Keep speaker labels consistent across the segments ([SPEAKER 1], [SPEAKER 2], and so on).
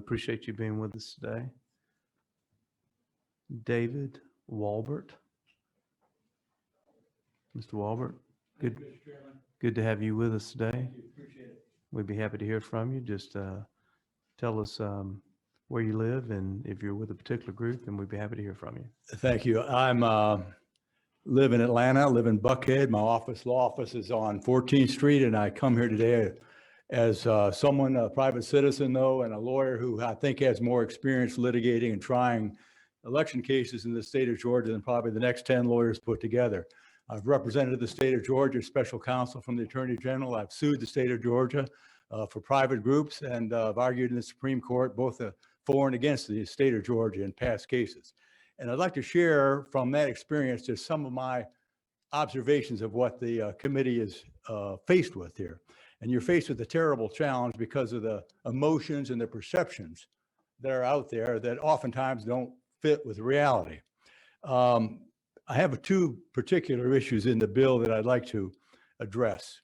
[SPEAKER 1] appreciate you being with us today. David Walbert. Mr. Walbert, good to have you with us today.
[SPEAKER 2] Appreciate it.
[SPEAKER 1] We'd be happy to hear from you. Just tell us where you live and if you're with a particular group, and we'd be happy to hear from you.
[SPEAKER 2] Thank you. I'm live in Atlanta, live in Buckhead. My law office is on 14th Street, and I come here today as someone, a private citizen though, and a lawyer who I think has more experience litigating and trying election cases in the state of Georgia than probably the next 10 lawyers put together. I've represented the state of Georgia, special counsel from the Attorney General. I've sued the state of Georgia for private groups, and I've argued in the Supreme Court both for and against the state of Georgia in past cases. And I'd like to share from that experience just some of my observations of what the committee is faced with here. And you're faced with a terrible challenge because of the emotions and the perceptions that are out there that oftentimes don't fit with reality. I have two particular issues in the bill that I'd like to address.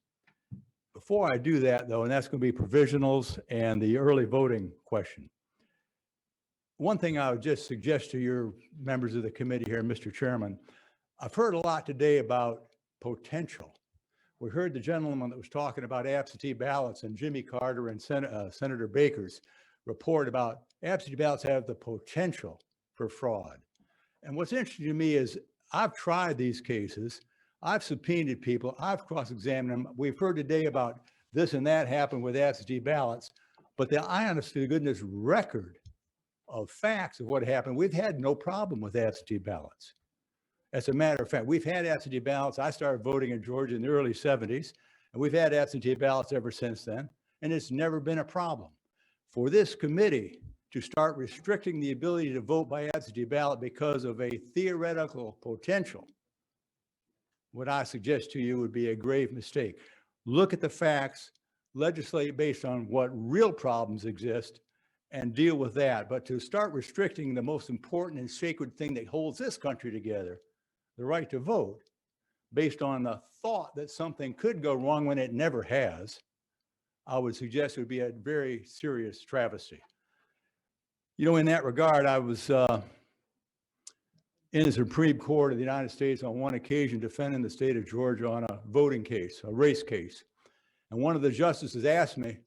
[SPEAKER 2] Before I do that, though, and that's going to be provisionals and the early voting question. One thing I would just suggest to your members of the committee here, Mr. Chairman, I've heard a lot today about potential. We heard the gentleman that was talking about absentee ballots and Jimmy Carter and Senator Baker's report about absentee ballots have the potential for fraud. And what's interesting to me is I've tried these cases. I've subpoenaed people. I've cross-examined them. We've heard today about this and that happened with absentee ballots, but the honest to goodness record of facts of what happened, we've had no problem with absentee ballots. As a matter of fact, we've had absentee ballots. I started voting in Georgia in the early 70s, and we've had absentee ballots ever since then, and it's never been a problem. For this committee to start restricting the ability to vote by absentee ballot because of a theoretical potential, what I suggest to you would be a grave mistake. Look at the facts, legislate based on what real problems exist, and deal with that. But to start restricting the most important and sacred thing that holds this country together, the right to vote, based on the thought that something could go wrong when it never has, I would suggest it would be a very serious travesty. You know, in that regard, I was in the Supreme Court of the United States on one occasion defending the state of Georgia on a voting case, a race case. And one of the justices asked me,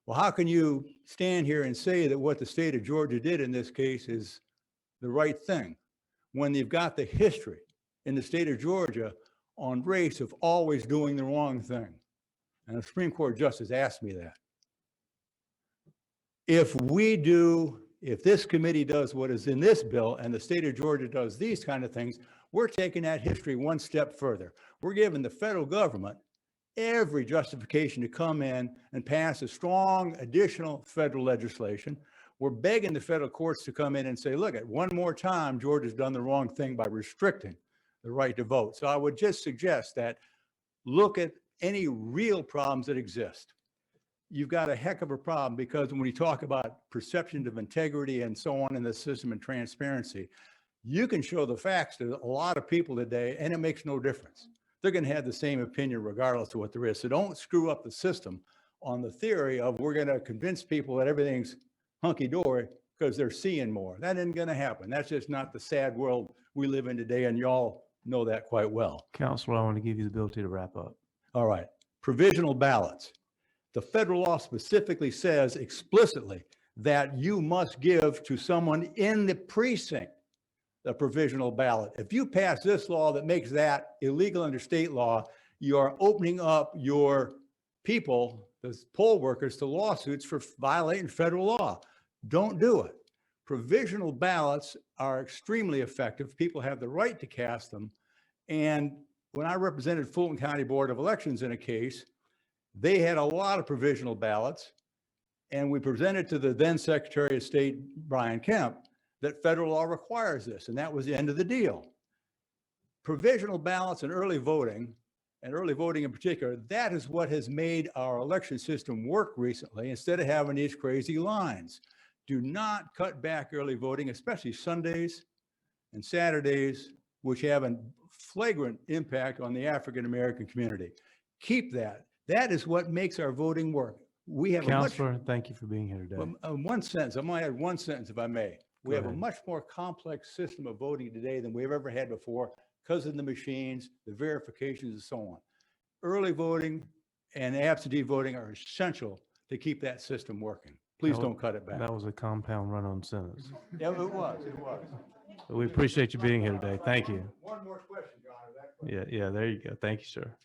[SPEAKER 2] well, how can you stand here and say that what the state of Georgia did in this case is the right thing when you've got the history in the state of Georgia on race of always doing the wrong thing? And the Supreme Court justice asked me that. If this committee does what is in this bill and the state of Georgia does these kind of things, we're taking that history one step further. We're giving the federal government every justification to come in and pass a strong additional federal legislation. We're begging the federal courts to come in and say, look, at one more time, Georgia's done the wrong thing by restricting the right to vote. So I would just suggest that look at any real problems that exist. You've got a heck of a problem because when we talk about perceptions of integrity and so on in the system and transparency, you can show the facts to a lot of people today and it makes no difference. They're going to have the same opinion regardless of what there is. So don't screw up the system on the theory of we're going to convince people that everything's hunky-dory because they're seeing more. That isn't going to happen. That's just not the sad world we live in today, and y'all know that quite well.
[SPEAKER 1] Counselor, I want to give you the ability to wrap up.
[SPEAKER 2] All right. Provisional ballots. The federal law specifically says explicitly that you must give to someone in the precinct the provisional ballot. If you pass this law that makes that illegal under state law, you are opening up your people, the poll workers, to lawsuits for violating federal law. Don't do it. Provisional ballots are extremely effective. People have the right to cast them. And when I represented Fulton County Board of Elections in a case, they had a lot of provisional ballots, and we presented to the then Secretary of State, Brian Kemp, that federal law requires this, and that was the end of the deal. Provisional ballots and early voting in particular, that is what has made our election system work recently instead of having these crazy lines. Do not cut back early voting, especially Sundays and Saturdays, which have a flagrant impact on the African-American community. Keep that. That is what makes our voting work. We have a much,
[SPEAKER 1] Counselor, thank you for being here today.
[SPEAKER 2] one sentence, I might add one sentence if I may. We
[SPEAKER 1] Go
[SPEAKER 2] have a
[SPEAKER 1] ahead.
[SPEAKER 2] much more complex system of voting today than we've ever had before because of the machines, the verifications and so on. Early voting and absentee voting are essential to keep that system working. Please
[SPEAKER 1] That
[SPEAKER 2] don't cut it back.
[SPEAKER 1] That was a compound run-on sentence.
[SPEAKER 2] Yeah, it was.
[SPEAKER 1] But we appreciate you being here today. Thank you.
[SPEAKER 2] One more question, John. Is that
[SPEAKER 1] Yeah, there you go. Thank you, sir.